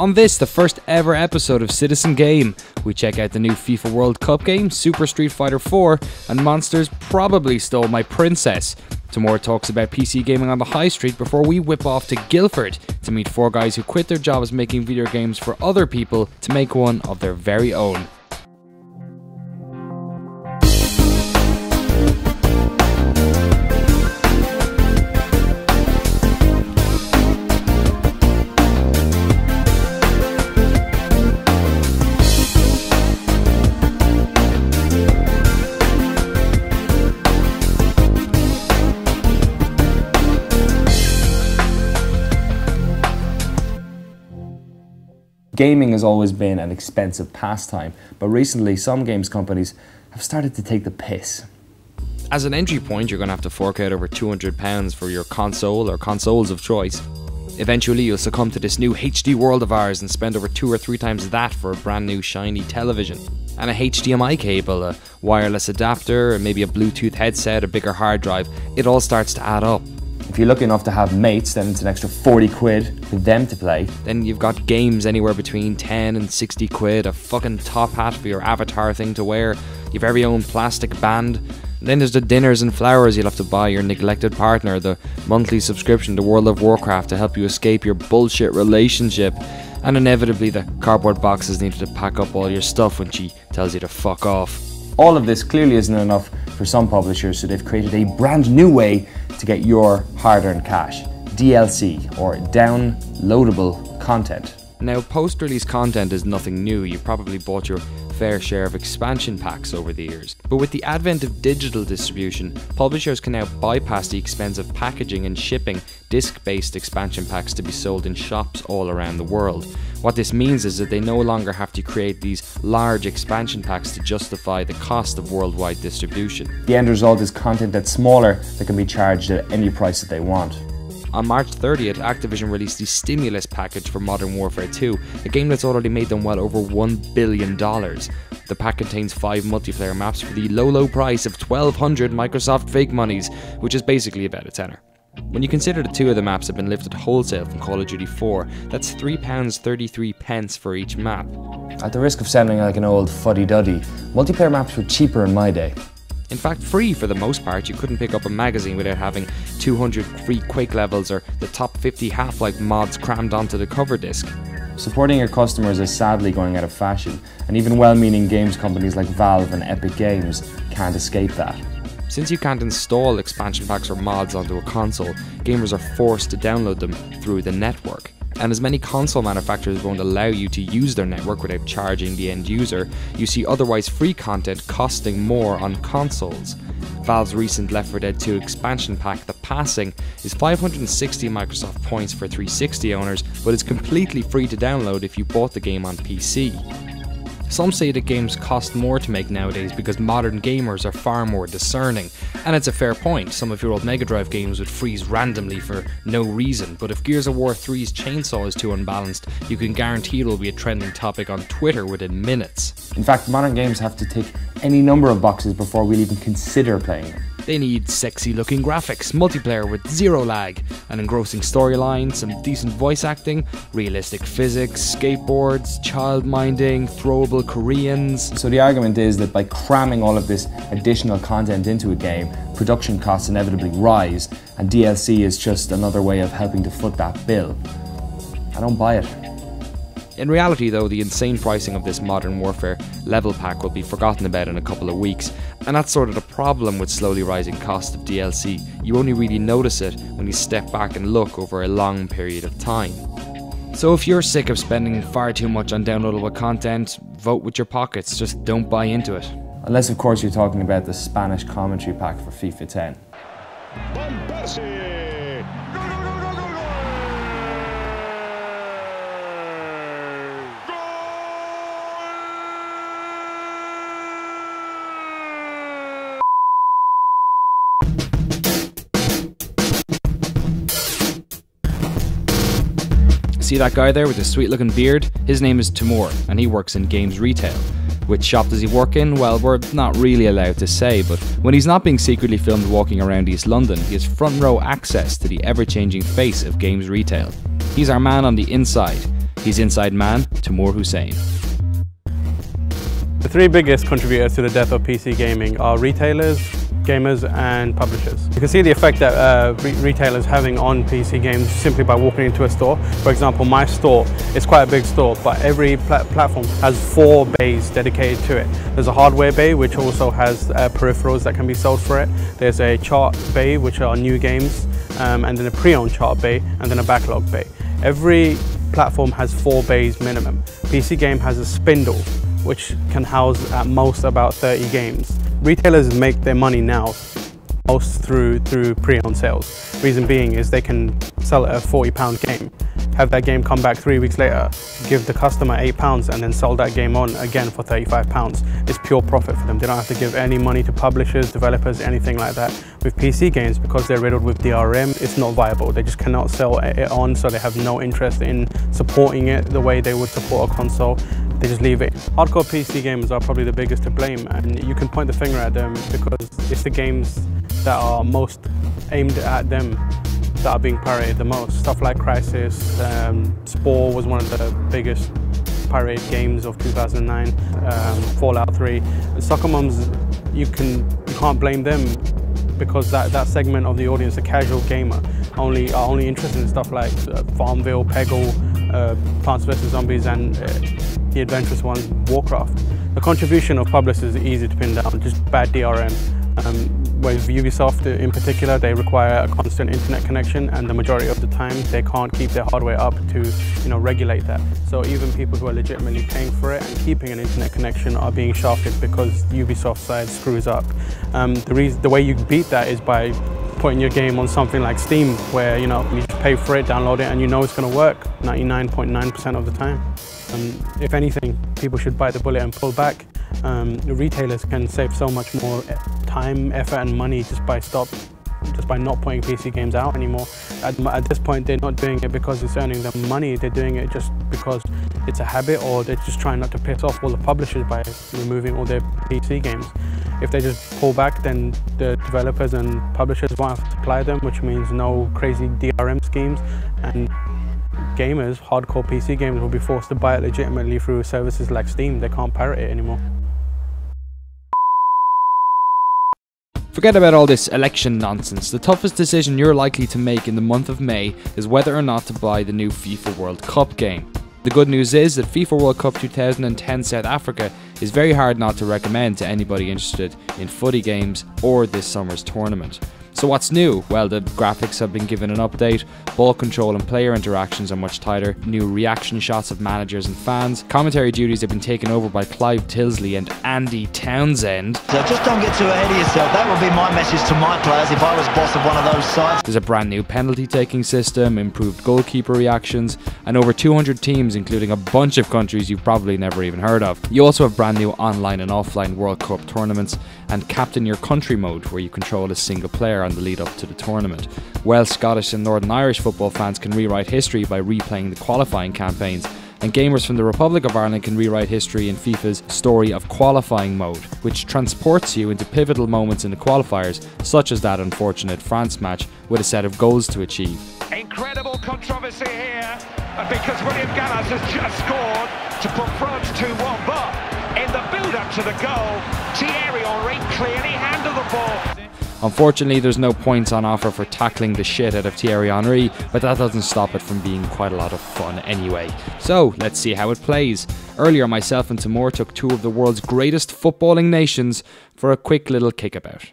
On this, the first ever episode of Citizen Game, we check out the new FIFA World Cup game, Super Street Fighter 4, and Monsters Probably Stole My Princess. Tomorrow talks about PC gaming on the high street before we whip off to Guildford to meet 4 guys who quit their jobs making video games for other people to make one of their very own. Gaming has always been an expensive pastime, but recently some games companies have started to take the piss. As an entry point, you're going to have to fork out over £200 for your console or consoles of choice. Eventually you'll succumb to this new HD world of ours and spend over 2 or 3 times that for a brand new shiny television. And a HDMI cable, a wireless adapter, or maybe a Bluetooth headset, a bigger hard drive, it all starts to add up. If you're lucky enough to have mates, then it's an extra 40 quid for them to play. Then you've got games anywhere between 10 and 60 quid, a fucking top hat for your avatar thing to wear, your very own plastic band. And then there's the dinners and flowers you'll have to buy your neglected partner, the monthly subscription to World of Warcraft to help you escape your bullshit relationship, and inevitably the cardboard boxes needed to pack up all your stuff when she tells you to fuck off. All of this clearly isn't enough for some publishers, so they've created a brand new way to get your hard-earned cash. DLC, or downloadable content. Now, post-release content is nothing new. You've probably bought your fair share of expansion packs over the years. But with the advent of digital distribution, publishers can now bypass the expense of packaging and shipping disc-based expansion packs to be sold in shops all around the world. What this means is that they no longer have to create these large expansion packs to justify the cost of worldwide distribution. The end result is content that's smaller that can be charged at any price that they want. On March 30th, Activision released the Stimulus package for Modern Warfare 2, a game that's already made them well over $1 billion. The pack contains 5 multiplayer maps for the low price of 1,200 Microsoft fake monies, which is basically about a tenner. When you consider that 2 of the maps have been lifted wholesale from Call of Duty 4, that's £3.33 for each map. At the risk of sounding like an old fuddy-duddy, multiplayer maps were cheaper in my day. In fact, free for the most part. You couldn't pick up a magazine without having 200 free Quake levels or the top 50 Half-Life mods crammed onto the cover disc. Supporting your customers is sadly going out of fashion, and even well-meaning games companies like Valve and Epic Games can't escape that. Since you can't install expansion packs or mods onto a console, gamers are forced to download them through the network. And as many console manufacturers won't allow you to use their network without charging the end user, you see otherwise free content costing more on consoles. Valve's recent Left 4 Dead 2 expansion pack, The Passing, is 560 Microsoft points for 360 owners, but is completely free to download if you bought the game on PC. Some say that games cost more to make nowadays because modern gamers are far more discerning, and it's a fair point. Some of your old Mega Drive games would freeze randomly for no reason, but if Gears of War 3's chainsaw is too unbalanced, you can guarantee it'll be a trending topic on Twitter within minutes. In fact, modern games have to tick any number of boxes before we'll even consider playing them. They need sexy looking graphics, multiplayer with 0 lag, an engrossing storyline, some decent voice acting, realistic physics, skateboards, child minding, throwable Koreans. So the argument is that by cramming all of this additional content into a game, production costs inevitably rise, and DLC is just another way of helping to foot that bill. I don't buy it. In reality though, the insane pricing of this Modern Warfare level pack will be forgotten about in a couple of weeks, and that's sort of the problem with slowly rising cost of DLC. You only really notice it when you step back and look over a long period of time. So if you're sick of spending far too much on downloadable content, vote with your pockets, just don't buy into it. Unless of course you're talking about the Spanish commentary pack for FIFA 10. See that guy there with the sweet looking beard? His name is Timur and he works in games retail. Which shop does he work in? Well, we're not really allowed to say, but when he's not being secretly filmed walking around East London, he has front row access to the ever-changing face of games retail. He's our man on the inside. He's inside man Tamoor Hussain. The three biggest contributors to the death of PC gaming are retailers, gamers and publishers. You can see the effect that retailers having on PC games simply by walking into a store. For example, my store is quite a big store, but every platform has 4 bays dedicated to it. There's a hardware bay which also has peripherals that can be sold for it. There's a chart bay which are new games, and then a pre-owned chart bay, and then a backlog bay. Every platform has 4 bays minimum. PC game has a spindle which can house at most about 30 games. Retailers make their money now most through pre-owned sales. Reason being is they can sell a £40 game, have that game come back 3 weeks later, give the customer £8 and then sell that game on again for £35. It's pure profit for them. They don't have to give any money to publishers, developers, anything like that. With PC games, because they're riddled with DRM, it's not viable. They just cannot sell it on, so they have no interest in supporting it the way they would support a console. They just leave it. Hardcore PC gamers are probably the biggest to blame, and you can point the finger at them because it's the games that are most aimed at them that are being pirated the most. Stuff like Crisis, Spore was one of the biggest pirated games of 2009, Fallout 3. Soccer Mums, you can't blame them because that segment of the audience, the casual gamer, are only interested in stuff like Farmville, Peggle, Plants vs Zombies, and the adventurous ones, Warcraft. The contribution of publishers is easy to pin down, just bad DRM. With Ubisoft in particular, they require a constant internet connection, and the majority of the time they can't keep their hardware up to regulate that. So even people who are legitimately paying for it and keeping an internet connection are being shafted because Ubisoft side screws up. The way you beat that is by putting your game on something like Steam, where you just pay for it, download it, and you know it's going to work 99.9% of the time. If anything, people should bite the bullet and pull back. The retailers can save so much more time, effort and money just by not putting PC games out anymore. At this point, they're not doing it because it's earning them money. They're doing it just because it's a habit, or they're just trying not to piss off all the publishers by removing all their PC games. If they just pull back, then the developers and publishers won't have to supply them, which means no crazy DRM schemes, and gamers, hardcore PC gamers, will be forced to buy it legitimately through services like Steam. They can't pirate it anymore. Forget about all this election nonsense. The toughest decision you're likely to make in the month of May is whether or not to buy the new FIFA World Cup game. The good news is that FIFA World Cup 2010 South Africa is very hard not to recommend to anybody interested in footy games or this summer's tournament. So what's new? Well, the graphics have been given an update, ball control and player interactions are much tighter, new reaction shots of managers and fans, commentary duties have been taken over by Clive Tilsley and Andy Townsend. So just don't get too ahead of yourself. That would be my message to my players if I was boss of one of those sides. There's a brand new penalty taking system, improved goalkeeper reactions, and over 200 teams, including a bunch of countries you've probably never even heard of. You also have brand new online and offline World Cup tournaments and Captain Your Country mode, where you control a single player on the lead up to the tournament. Welsh, Scottish and Northern Irish football fans can rewrite history by replaying the qualifying campaigns, and gamers from the Republic of Ireland can rewrite history in FIFA's Story of Qualifying mode, which transports you into pivotal moments in the qualifiers, such as that unfortunate France match with a set of goals to achieve. Incredible controversy here, because William Gallas has just scored to put France 2-1, but in the build-up to the goal, Thierry Henry clearly handled the ball. Unfortunately, there's no points on offer for tackling the shit out of Thierry Henry, but that doesn't stop it from being quite a lot of fun anyway. So, let's see how it plays. Earlier, myself and Tamoor took two of the world's greatest footballing nations for a quick little kickabout.